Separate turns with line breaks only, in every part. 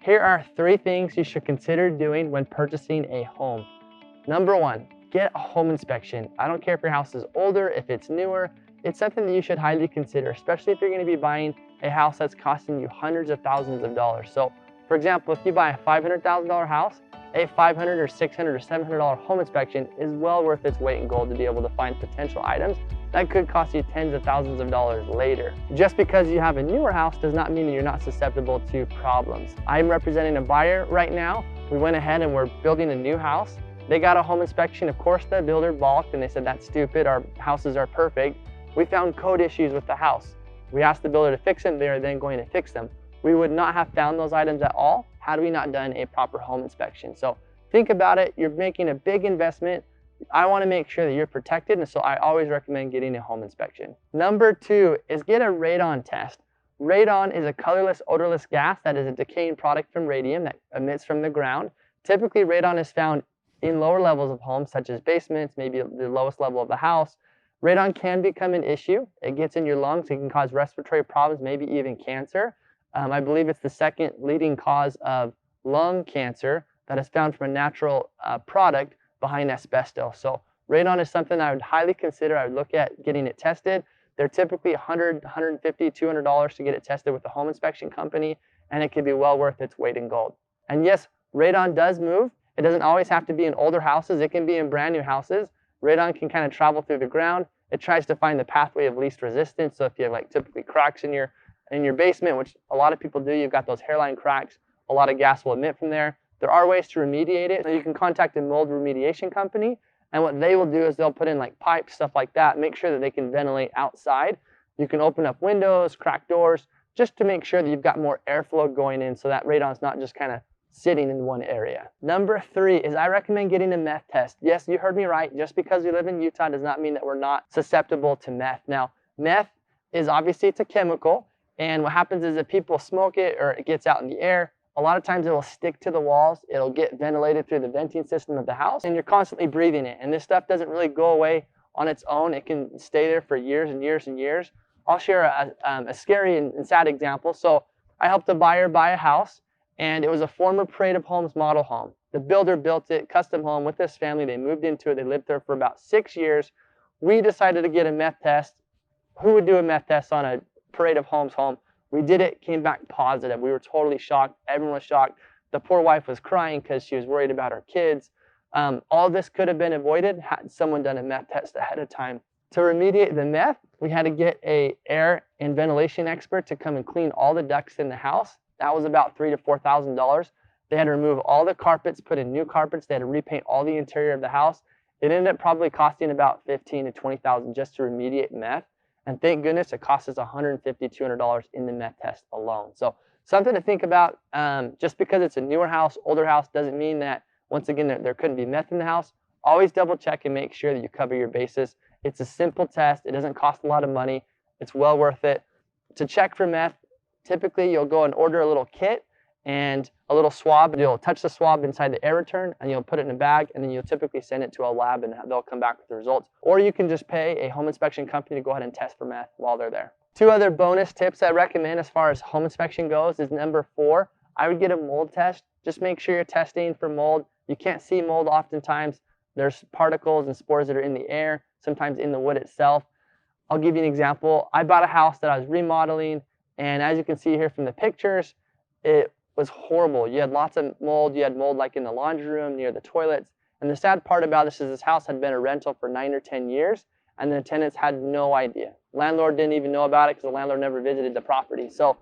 Here are 3 things you should consider doing when purchasing a home. Number 1, get a home inspection. I don't care if your house is older, if it's newer, it's something that you should highly consider, especially if you're going to be buying a house that's costing you hundreds of thousands of dollars. So, for example, if you buy a $500,000 house, a $500 or $600 or $700 home inspection is well worth its weight in gold to be able to find potential items that could cost you tens of thousands of dollars later. Just because you have a newer house does not mean that you're not susceptible to problems. I'm representing a buyer right now. We went ahead and we're building a new house. They got a home inspection. Of course, the builder balked and they said, "That's stupid, our houses are perfect." We found code issues with the house. We asked the builder to fix them. They are then going to fix them. We would not have found those items at all had we not done a proper home inspection. So think about it. You're making a big investment. I want to make sure that you're protected, and so I always recommend getting a home inspection. Number 2 is get a radon test. Radon is a colorless, odorless gas that is a decaying product from radium that emits from the ground. Typically, radon is found in lower levels of homes, such as basements, maybe the lowest level of the house. Radon can become an issue. It gets in your lungs. It can cause respiratory problems, maybe even cancer. I believe it's the second leading cause of lung cancer that is found from a natural product behind asbestos. So radon is something I would highly consider. I would look at getting it tested. They're typically $100, $150, $200 to get it tested with a home inspection company, and it can be well worth its weight in gold. And yes, radon does move. It doesn't always have to be in older houses. It can be in brand new houses. Radon can kind of travel through the ground. It tries to find the pathway of least resistance. So if you have like typically cracks in your basement, which a lot of people do, you've got those hairline cracks, a lot of gas will emit from there. There are ways to remediate it. So you can contact a mold remediation company, and what they will do is they'll put in like pipes, stuff like that, make sure that they can ventilate outside. You can open up windows, crack doors, just to make sure that you've got more airflow going in so that radon's not just kind of sitting in one area. Number 3 is I recommend getting a meth test. Yes, you heard me right. Just because we live in Utah does not mean that we're not susceptible to meth. Now, meth is obviously, it's a chemical, and what happens is if people smoke it or it gets out in the air, a lot of times it will stick to the walls. It'll get ventilated through the venting system of the house, and you're constantly breathing it. And this stuff doesn't really go away on its own. It can stay there for years and years and years. I'll share a scary and sad example. So I helped a buyer buy a house, and it was a former Parade of Homes model home. The builder built it, custom home with this family. They moved into it. They lived there for about 6 years. We decided to get a meth test. Who would do a meth test on a Parade of Homes home? We did it, came back positive. We were totally shocked. Everyone was shocked. The poor wife was crying because she was worried about her kids. All this could have been avoided had someone done a meth test ahead of time. To remediate the meth, we had to get an air and ventilation expert to come and clean all the ducts in the house. That was about $3,000 to $4,000. They had to remove all the carpets, put in new carpets. They had to repaint all the interior of the house. It ended up probably costing about $15,000 to $20,000 just to remediate meth. And thank goodness it cost us $150, $200 in the meth test alone. So something to think about. Just because it's a newer house, older house, doesn't mean that, once again, there couldn't be meth in the house. Always double check and make sure that you cover your bases. It's a simple test. It doesn't cost a lot of money. It's well worth it. To check for meth, typically you'll go and order a little kit and a little swab. You'll touch the swab inside the air return, and you'll put it in a bag, and then you'll typically send it to a lab, and they'll come back with the results. Or you can just pay a home inspection company to go ahead and test for meth while they're there. 2 other bonus tips I recommend as far as home inspection goes is number 4, I would get a mold test. Just make sure you're testing for mold. You can't see mold oftentimes. There's particles and spores that are in the air, sometimes in the wood itself. I'll give you an example. I bought a house that I was remodeling, and as you can see here from the pictures, it was horrible. You had lots of mold. You had mold like in the laundry room, near the toilets. And the sad part about this is this house had been a rental for 9 or 10 years, and the tenants had no idea. Landlord didn't even know about it because the landlord never visited the property. So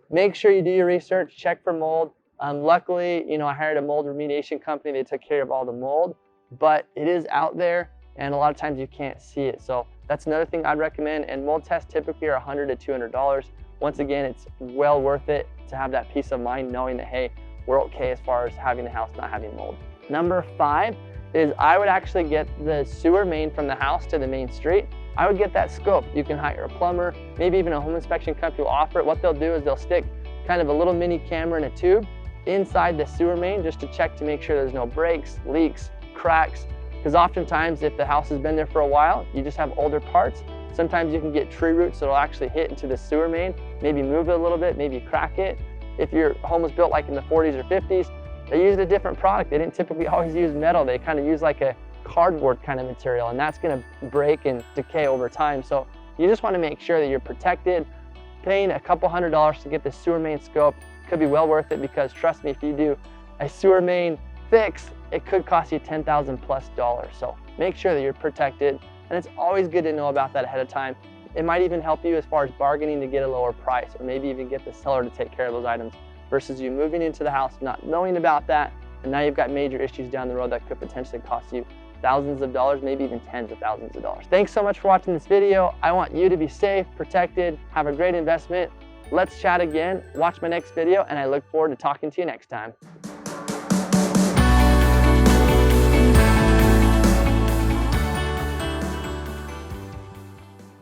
make sure you do your research, check for mold. Luckily, I hired a mold remediation company. They took care of all the mold, but it is out there, and a lot of times you can't see it. So that's another thing I'd recommend. And mold tests typically are $100 to $200. Once again, it's well worth it to have that peace of mind knowing that, hey, we're okay as far as having the house not having mold. Number 5 is I would actually get the sewer main from the house to the main street. I would get that scoped. You can hire a plumber, maybe even a home inspection company will offer it. What they'll do is they'll stick kind of a little mini camera in a tube inside the sewer main just to check to make sure there's no breaks, leaks, cracks. Because oftentimes if the house has been there for a while, you just have older parts. Sometimes you can get tree roots that'll actually hit into the sewer main, maybe move it a little bit, maybe crack it. if your home was built like in the 40s or 50s, they used a different product. They didn't typically always use metal. They kind of use like a cardboard kind of material, and that's going to break and decay over time. So you just want to make sure that you're protected. Paying a couple $100s to get the sewer main scoped could be well worth it, because trust me, if you do a sewer main fix, it could cost you $10,000 plus. So make sure that you're protected, and it's always good to know about that ahead of time. It might even help you as far as bargaining to get a lower price, or maybe even get the seller to take care of those items, versus you moving into the house not knowing about that, and now you've got major issues down the road that could potentially cost you thousands of dollars, maybe even tens of thousands of dollars. Thanks so much for watching this video. I want you to be safe, protected, have a great investment. Let's chat again, watch my next video, and I look forward to talking to you next time.